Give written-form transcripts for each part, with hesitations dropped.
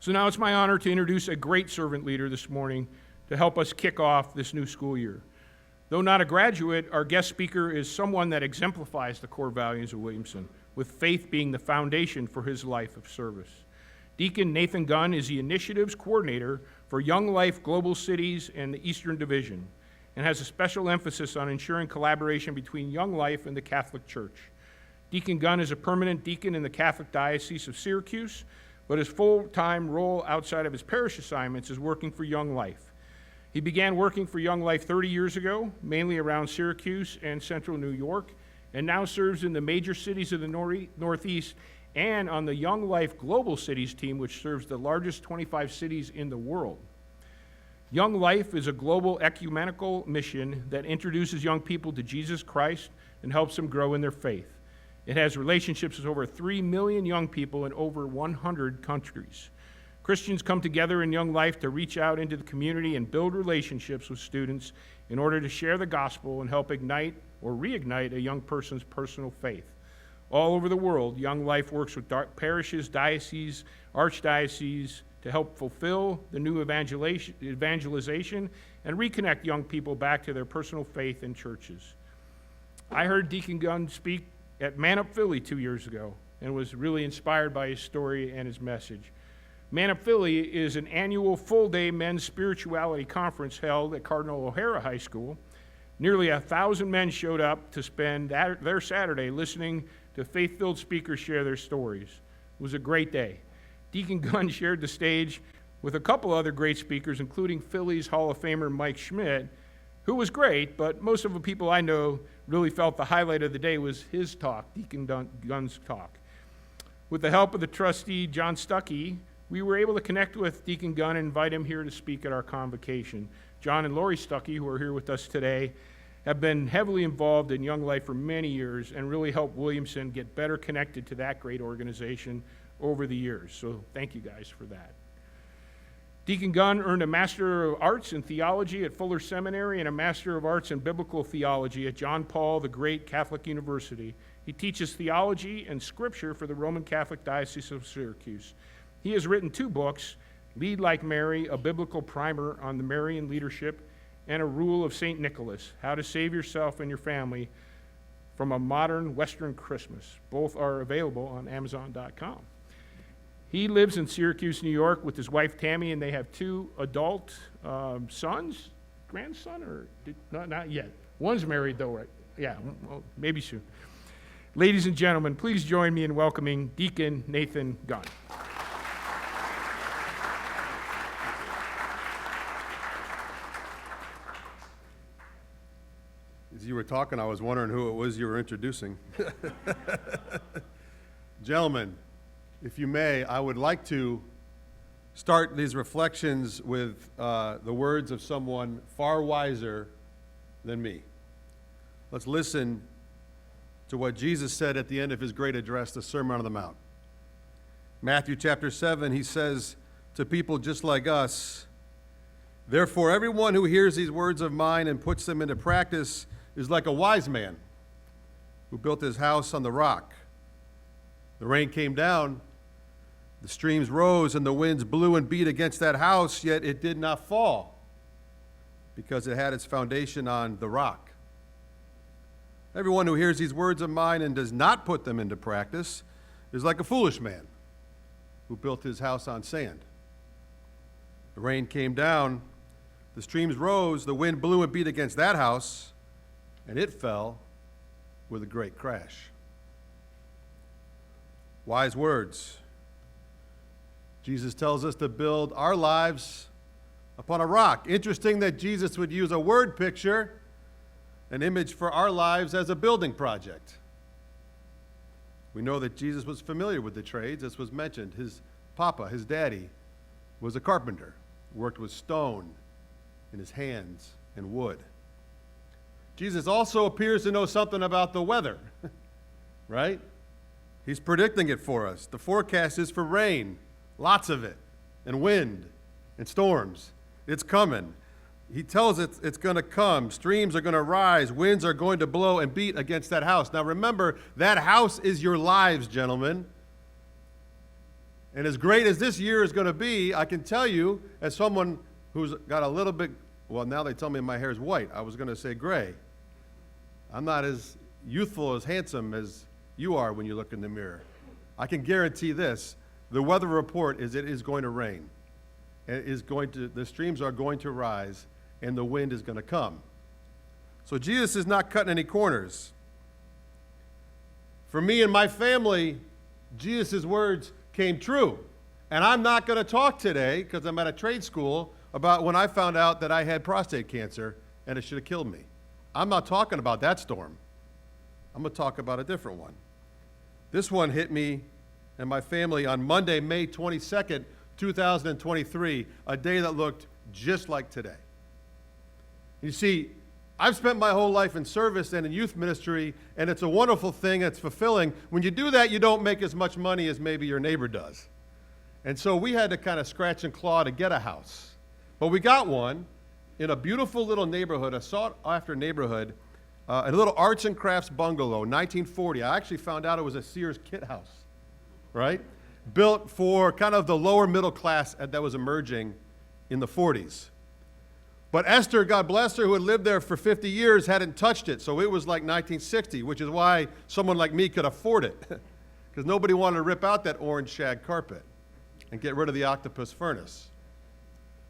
So now it's my honor to introduce a great servant leader this morning to help us kick off this new school year. Though not a graduate, our guest speaker is someone that exemplifies the core values of Williamson, with faith being the foundation for his life of service. Deacon Nathan Gunn is the initiatives coordinator for Young Life Global Cities and the Eastern Division, and has a special emphasis on ensuring collaboration between Young Life and the Catholic Church. Deacon Gunn is a permanent deacon in the Catholic Diocese of Syracuse, but his full-time role outside of his parish assignments is working for Young Life. He began working for Young Life 30 years ago, mainly around Syracuse and central New York, and now serves in the major cities of the Northeast and on the Young Life Global Cities team, which serves the largest 25 cities in the world. Young Life is a global ecumenical mission that introduces young people to Jesus Christ and helps them grow in their faith. It has relationships with over 3 million young people in over 100 countries. Christians come together in Young Life to reach out into the community and build relationships with students in order to share the gospel and help ignite or reignite a young person's personal faith. All over the world, Young Life works with parishes, dioceses, archdioceses to help fulfill the new evangelization and reconnect young people back to their personal faith in churches. I heard Deacon Gunn speak at Man Up Philly 2 years ago and was really inspired by his story and his message. Man Up Philly is an annual full-day men's spirituality conference held at Cardinal O'Hara High School. Nearly 1,000 men showed up to spend their Saturday listening to faith-filled speakers share their stories. It was a great day. Deacon Gunn shared the stage with a couple other great speakers, including Philly's Hall of Famer Mike Schmidt, who was great, but most of the people I know really felt the highlight of the day was his talk, Deacon Gunn's talk. With the help of the trustee, John Stuckey, we were able to connect with Deacon Gunn and invite him here to speak at our convocation. John and Lori Stuckey, who are here with us today, have been heavily involved in Young Life for many years and really helped Williamson get better connected to that great organization over the years. So thank you guys for that. Deacon Gunn earned a Master of Arts in Theology at Fuller Seminary and a Master of Arts in Biblical Theology at John Paul the Great Catholic University. He teaches theology and scripture for the Roman Catholic Diocese of Syracuse. He has written 2 books, Lead Like Mary, a biblical primer on the Marian leadership, and A Rule of St. Nicholas, How to Save Yourself and Your Family from a Modern Western Christmas. Both are available on Amazon.com. He lives in Syracuse, New York with his wife Tammy, and they have 2 adult sons, grandson, or not yet. One's married though, right? Yeah, well, maybe soon. Ladies and gentlemen, please join me in welcoming Deacon Nathan Gunn. As you were talking, I was wondering who it was you were introducing. Gentlemen, if you may, I would like to start these reflections with the words of someone far wiser than me. Let's listen to what Jesus said at the end of his great address, the Sermon on the Mount. Matthew chapter 7, he says to people just like us, "Therefore, everyone who hears these words of mine and puts them into practice is like a wise man who built his house on the rock. The rain came down, the streams rose, and the winds blew and beat against that house, yet it did not fall, because it had its foundation on the rock. Everyone who hears these words of mine and does not put them into practice is like a foolish man who built his house on sand. The rain came down, the streams rose, the wind blew and beat against that house, and it fell with a great crash." Wise words. Jesus tells us to build our lives upon a rock. Interesting that Jesus would use a word picture, an image for our lives as a building project. We know that Jesus was familiar with the trades, as was mentioned. His papa, his daddy, was a carpenter, worked with stone in his hands and wood. Jesus also appears to know something about the weather, right? He's predicting it for us. The forecast is for rain, lots of it, and wind, and storms. It's coming. He tells us it's going to come. Streams are going to rise. Winds are going to blow and beat against that house. Now remember, that house is your lives, gentlemen. And as great as this year is going to be, I can tell you, as someone who's got a little bit, well, now they tell me my hair is white. I was going to say gray. I'm not as youthful, as handsome as you are when you look in the mirror. I can guarantee this. The weather report is it is going to rain. The streams are going to rise, and the wind is going to come. So Jesus is not cutting any corners. For me and my family, Jesus' words came true. And I'm not going to talk today, because I'm at a trade school, about when I found out that I had prostate cancer and it should have killed me. I'm not talking about that storm. I'm going to talk about a different one. This one hit me and my family on Monday, May 22nd, 2023, a day that looked just like today. You see, I've spent my whole life in service and in youth ministry, and it's a wonderful thing, it's fulfilling. When you do that, you don't make as much money as maybe your neighbor does. And so we had to kind of scratch and claw to get a house. But we got one in a beautiful little neighborhood, a sought-after neighborhood, a little arts and crafts bungalow, 1940. I actually found out it was a Sears kit house, right? Built for kind of the lower middle class that was emerging in the 40s. But Esther, God bless her, who had lived there for 50 years, hadn't touched it. So it was like 1960, which is why someone like me could afford it. Because nobody wanted to rip out that orange shag carpet and get rid of the octopus furnace.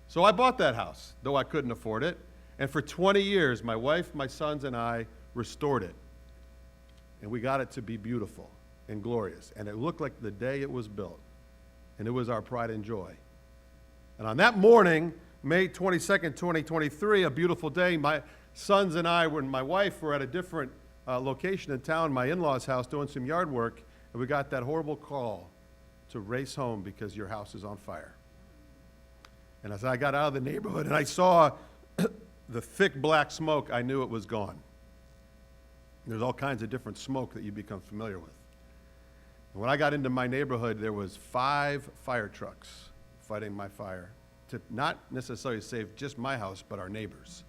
So I bought that house, though I couldn't afford it. And for 20 years, my wife, my sons, and I restored it. And we got it to be beautiful and glorious. And it looked like the day it was built. And it was our pride and joy. And on that morning, May 22nd, 2023, a beautiful day, my sons and I and my wife were at a different location in town, my in-laws' house, doing some yard work, and we got that horrible call to race home because your house is on fire. And as I got out of the neighborhood and I saw the thick black smoke, I knew it was gone. There's all kinds of different smoke that you become familiar with. And when I got into my neighborhood, there was 5 fire trucks fighting my fire to not necessarily save just my house, but our neighbors.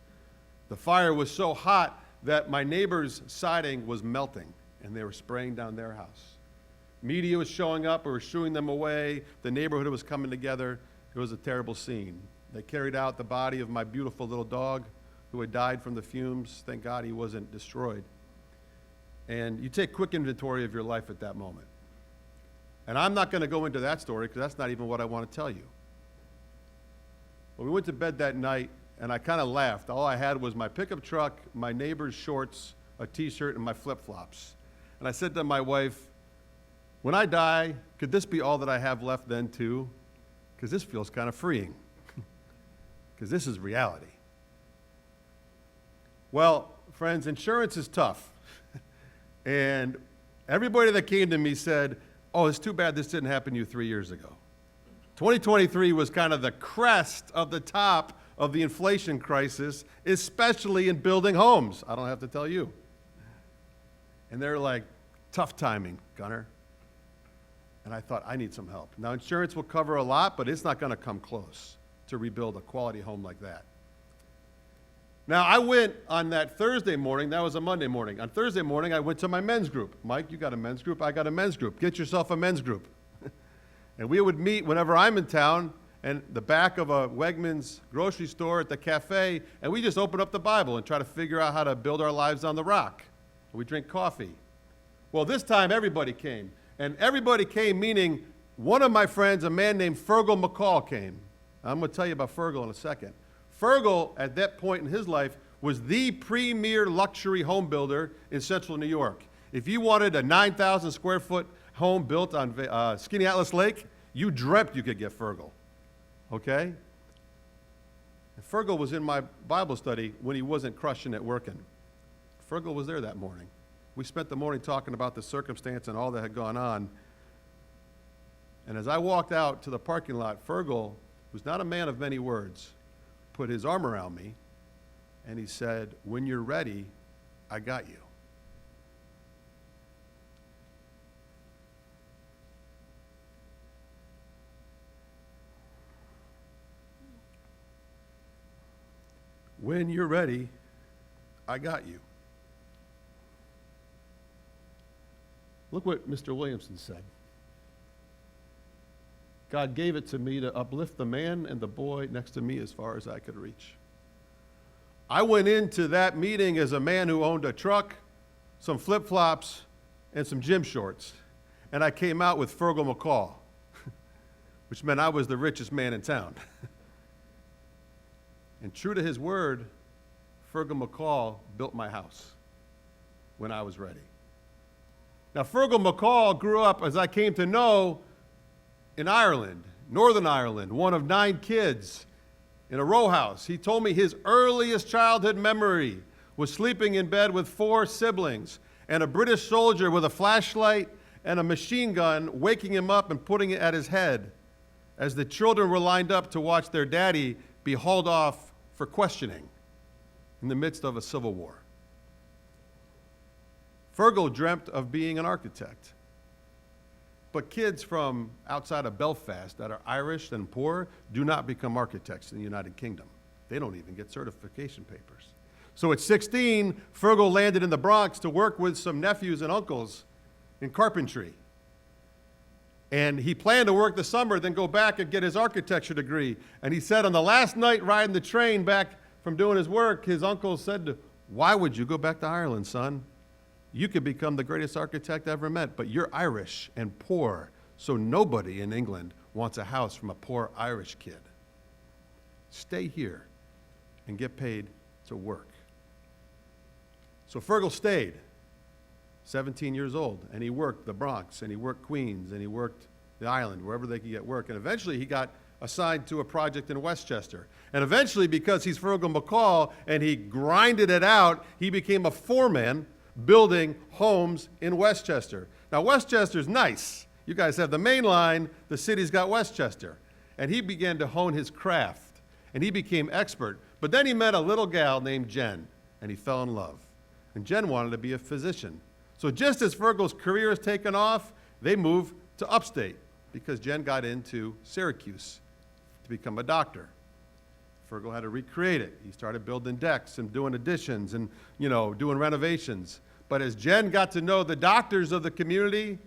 The fire was so hot that my neighbor's siding was melting, and they were spraying down their house. Media was showing up, we were shooing them away, the neighborhood was coming together. It was a terrible scene. They carried out the body of my beautiful little dog who had died from the fumes. Thank God he wasn't destroyed. And you take quick inventory of your life at that moment. And I'm not going to go into that story because that's not even what I want to tell you. When we went to bed that night, and I kind of laughed. All I had was my pickup truck, my neighbor's shorts, a t-shirt, and my flip-flops. And I said to my wife, when I die, could this be all that I have left then too? Because this feels kind of freeing. Because this is reality. Well, friends, insurance is tough. And everybody that came to me said, oh, it's too bad this didn't happen to you 3 years ago. 2023 was kind of the crest of the top of the inflation crisis, especially in building homes. I don't have to tell you. And they're like, tough timing, Gunner. And I thought, I need some help. Now, insurance will cover a lot, but it's not going to come close to rebuild a quality home like that. Now, I went on that Thursday morning. That was a Monday morning. On Thursday morning, I went to my men's group. Mike, you got a men's group? I got a men's group. Get yourself a men's group. And we would meet whenever I'm in town in the back of a Wegmans grocery store at the cafe, and we just open up the Bible and try to figure out how to build our lives on the rock. We drink coffee. Well, this time, everybody came. And everybody came, meaning one of my friends, a man named Fergal McCall, came. I'm going to tell you about Fergal in a second. Fergal, at that point in his life, was the premier luxury home builder in central New York. If you wanted a 9,000 square foot home built on Skinny Atlas Lake, you dreamt you could get Fergal. Okay? And Fergal was in my Bible study when he wasn't crushing it working. Fergal was there that morning. We spent the morning talking about the circumstance and all that had gone on. And as I walked out to the parking lot, Fergal, who's not a man of many words, put his arm around me and he said, when you're ready, I got you. When you're ready, I got you. Look what Mr. Williamson said. God gave it to me to uplift the man and the boy next to me as far as I could reach. I went into that meeting as a man who owned a truck, some flip-flops, and some gym shorts. And I came out with Fergal McCall, which meant I was the richest man in town. And true to his word, Fergal McCall built my house when I was ready. Now, Fergal McCall grew up, as I came to know, in Ireland, Northern Ireland, one of 9 kids in a row house. He told me his earliest childhood memory was sleeping in bed with 4 siblings and a British soldier with a flashlight and a machine gun waking him up and putting it at his head as the children were lined up to watch their daddy be hauled off for questioning in the midst of a civil war. Fergal dreamt of being an architect. But kids from outside of Belfast that are Irish and poor do not become architects in the United Kingdom. They don't even get certification papers. So at 16, Fergal landed in the Bronx to work with some nephews and uncles in carpentry. And he planned to work the summer, then go back and get his architecture degree. And he said on the last night riding the train back from doing his work, his uncle said, "Why would you go back to Ireland, son? You could become the greatest architect I ever met, but you're Irish and poor, so nobody in England wants a house from a poor Irish kid. Stay here and get paid to work." So Fergal stayed, 17 years old, and he worked the Bronx, and he worked Queens, and he worked the island, wherever they could get work. And eventually he got assigned to a project in Westchester. And eventually, because he's Fergal McCall and he grinded it out, he became a foreman building homes in Westchester. Now, Westchester's nice. You guys have the main line, the city's got Westchester. And he began to hone his craft, and he became expert. But then he met a little gal named Jen, and he fell in love. And Jen wanted to be a physician. So just as Fergal's career has taken off, they moved to upstate because Jen got into Syracuse to become a doctor. Fergal had to recreate it. He started building decks and doing additions and, doing renovations. But as Jen got to know the doctors of the community,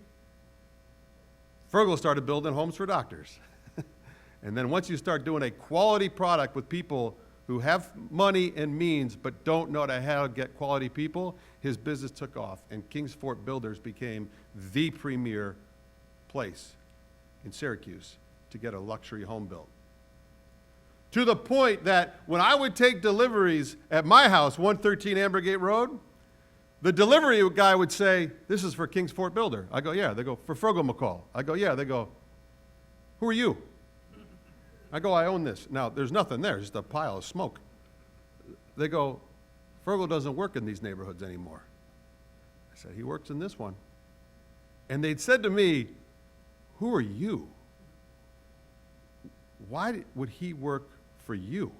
Fergal started building homes for doctors. And then once you start doing a quality product with people who have money and means but don't know how to get quality people, his business took off, and Kings Fort Builders became the premier place in Syracuse to get a luxury home built. To the point that when I would take deliveries at my house, 113 Ambergate Road, the delivery guy would say, "This is for Kings Fort Builder." I go, "Yeah." They go, "For Fergal McCall." I go, "Yeah." They go, "Who are you?" I go, "I own this." Now, there's nothing there, just a pile of smoke. They go, "Fergal doesn't work in these neighborhoods anymore." I said, "He works in this one." And they'd said to me, "Who are you? Why would he work for you?"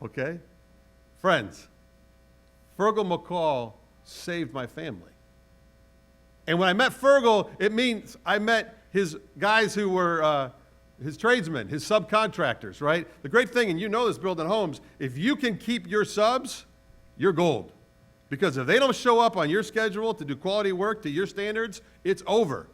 Okay? Friends, Fergal McCall saved my family. And when I met Fergal, it means I met his guys who were his tradesmen, his subcontractors, right? The great thing, and you know this building homes, if you can keep your subs, you're gold. Because if they don't show up on your schedule to do quality work to your standards, it's over.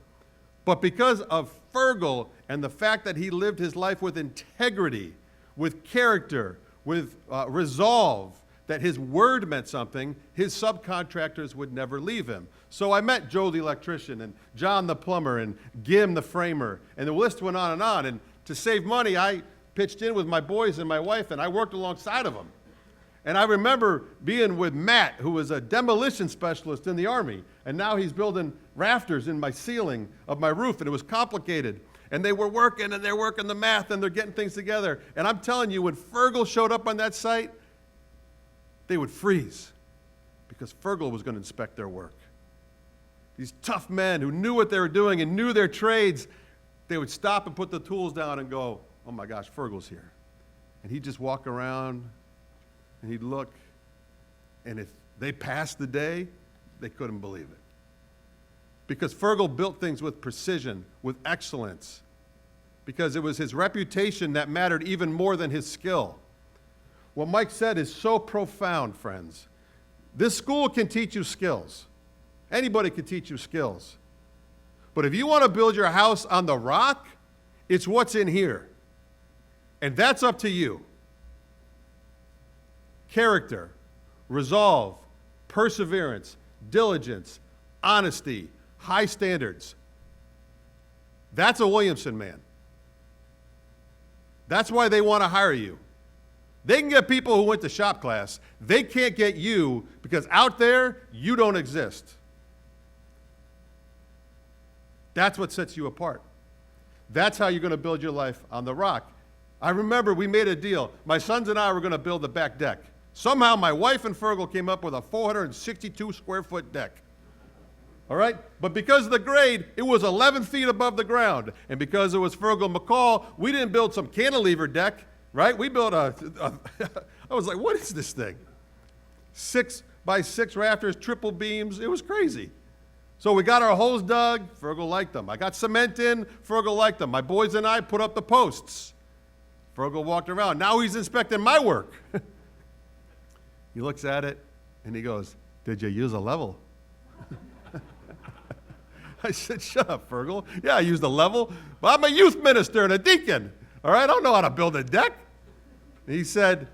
But because of Fergal and the fact that he lived his life with integrity, with character, with resolve, that his word meant something, his subcontractors would never leave him. So I met Joe the electrician and John the plumber and Gim the framer, and the list went on. And to save money, I pitched in with my boys and my wife, and I worked alongside of them. And I remember being with Matt, who was a demolition specialist in the Army, and now he's building rafters in my ceiling of my roof, and it was complicated. And they were working, and they're working the math, and they're getting things together. And I'm telling you, when Fergal showed up on that site, they would freeze because Fergal was going to inspect their work. These tough men who knew what they were doing and knew their trades, they would stop and put the tools down and go, "Oh my gosh, Fergal's here." And he'd just walk around and he'd look, and if they passed the day, they couldn't believe it. Because Fergal built things with precision, with excellence, because it was his reputation that mattered even more than his skill. What Mike said is so profound, friends. This school can teach you skills. Anybody can teach you skills. But if you want to build your house on the rock, it's what's in here. And that's up to you. Character, resolve, perseverance, diligence, honesty, high standards. That's a Williamson man. That's why they want to hire you. They can get people who went to shop class. They can't get you because out there, you don't exist. That's what sets you apart. That's how you're going to build your life on the rock. I remember we made a deal. My sons and I were going to build the back deck. Somehow my wife and Fergal came up with a 462 square foot deck. All right? But because of the grade, it was 11 feet above the ground. And because it was Fergal McCall, we didn't build some cantilever deck, right? We built I was like, what is this thing? 6 by 6 rafters, triple beams. It was crazy. So we got our holes dug. Fergal liked them. I got cement in. Fergal liked them. My boys and I put up the posts. Fergal walked around. Now he's inspecting my work. He looks at it, and he goes, "Did you use a level?" I said, "Shut up, Fergal. Yeah, I used a level, but I'm a youth minister and a deacon. All right, I don't know how to build a deck." And he said,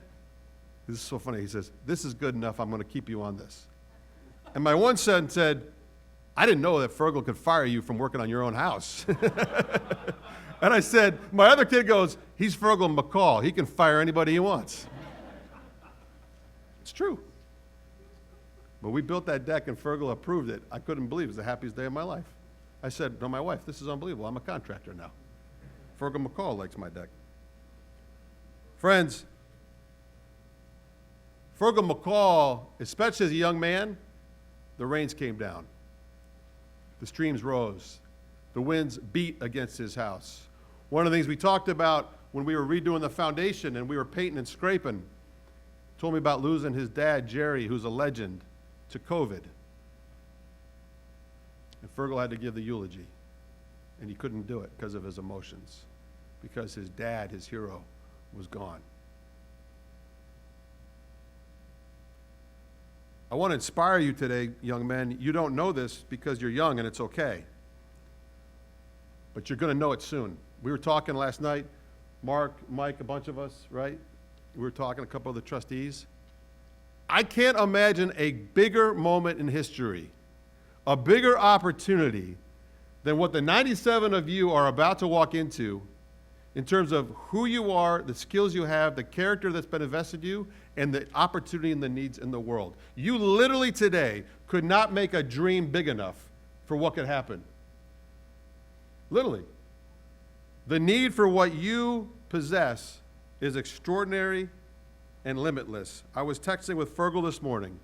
this is so funny, he says, "This is good enough. I'm going to keep you on this." And my one son said, "I didn't know that Fergal could fire you from working on your own house." And I said, my other kid goes, "He's Fergal McCall. He can fire anybody he wants." It's true. But we built that deck and Fergal approved it. I couldn't believe it. It was the happiest day of my life. I said to my wife, "This is unbelievable. I'm a contractor now. Fergal McCall likes my deck." Friends, Fergal McCall, especially as a young man, the rains came down. The streams rose. The winds beat against his house. One of the things we talked about when we were redoing the foundation and we were painting and scraping, told me about losing his dad, Jerry, who's a legend, to COVID. And Fergal had to give the eulogy. And he couldn't do it because of his emotions, because his dad, his hero, was gone. I want to inspire you today, young men. You don't know this because you're young, and it's okay. But you're going to know it soon. We were talking last night, Mark, Mike, a bunch of us, right? We were talking, a couple of the trustees. I can't imagine a bigger moment in history, a bigger opportunity than what the 97 of you are about to walk into in terms of who you are, the skills you have, the character that's been invested in you, and the opportunity and the needs in the world. You literally today could not make a dream big enough for what could happen. Literally. The need for what you possess is extraordinary and limitless. I was texting with Fergal this morning.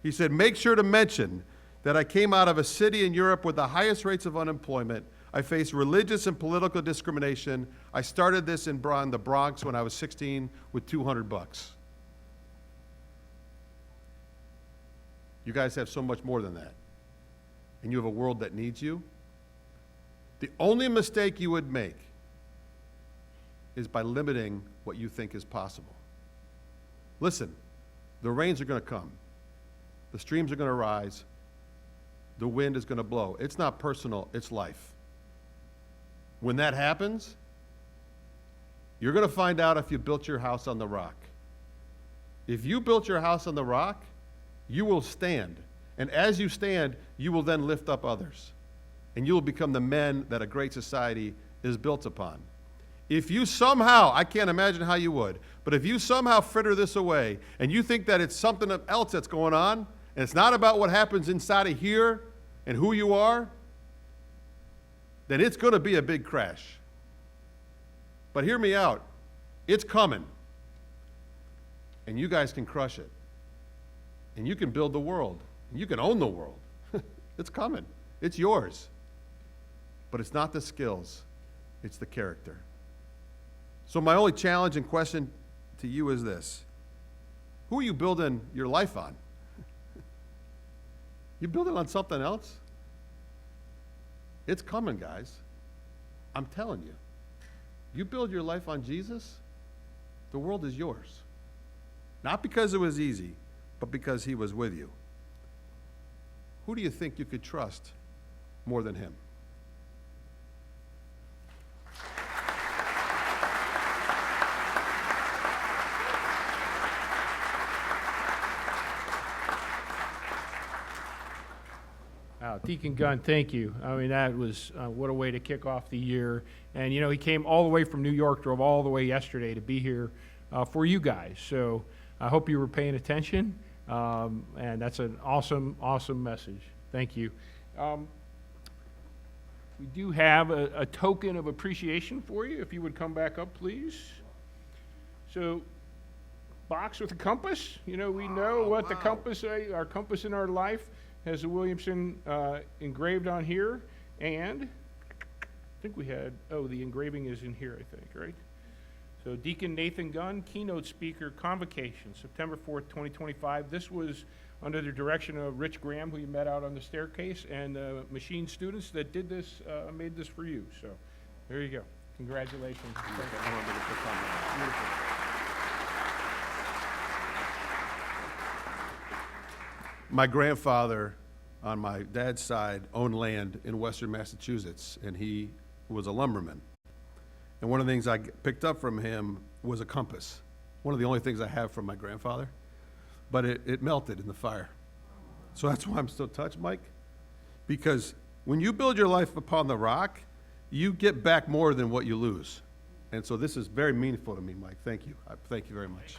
He said, "Make sure to mention that I came out of a city in Europe with the highest rates of unemployment. I faced religious and political discrimination. I started this in the Bronx when I was 16 with $200. You guys have so much more than that. And you have a world that needs you. The only mistake you would make is by limiting what you think is possible. Listen, the rains are going to come. The streams are going to rise. The wind is going to blow. It's not personal, it's life. When that happens, you're going to find out if you built your house on the rock. If you built your house on the rock, you will stand. And as you stand, you will then lift up others. And you will become the men that a great society is built upon. If you somehow, I can't imagine how you would, but if you somehow fritter this away and you think that it's something else that's going on, and it's not about what happens inside of here and who you are, then it's going to be a big crash. But hear me out. It's coming. And you guys can crush it. And you can build the world. And you can own the world. It's coming. It's yours. But it's not the skills. It's the character. So my only challenge and question to you is this. Who are you building your life on? You build it on something else? It's coming, guys. I'm telling you. You build your life on Jesus, the world is yours. Not because it was easy, but because he was with you. Who do you think you could trust more than him? Deacon Gunn, thank you. I mean, that was, what a way to kick off the year. And, you know, he came all the way from New York, drove all the way yesterday to be here for you guys. So I hope you were paying attention, and that's an awesome, awesome message. Thank you. We do have a token of appreciation for you, if you would come back up, please. So, box with a compass. You know, we know what the compass, our compass in our life, has the Williamson engraved on here. And I think we had, the engraving is in here, I think, right? So Deacon Nathan Gunn, keynote speaker, Convocation, September 4th, 2025. This was under the direction of Rich Graham, who you met out on the staircase, and machine students that did this, made this for you. So there you go. Congratulations. Beautiful. My grandfather, on my dad's side, owned land in western Massachusetts, and he was a lumberman. And one of the things I picked up from him was a compass. One of the only things I have from my grandfather. But it melted in the fire. So that's why I'm still touched, Mike. Because when you build your life upon the rock, you get back more than what you lose. And so this is very meaningful to me, Mike. Thank you. Thank you very much.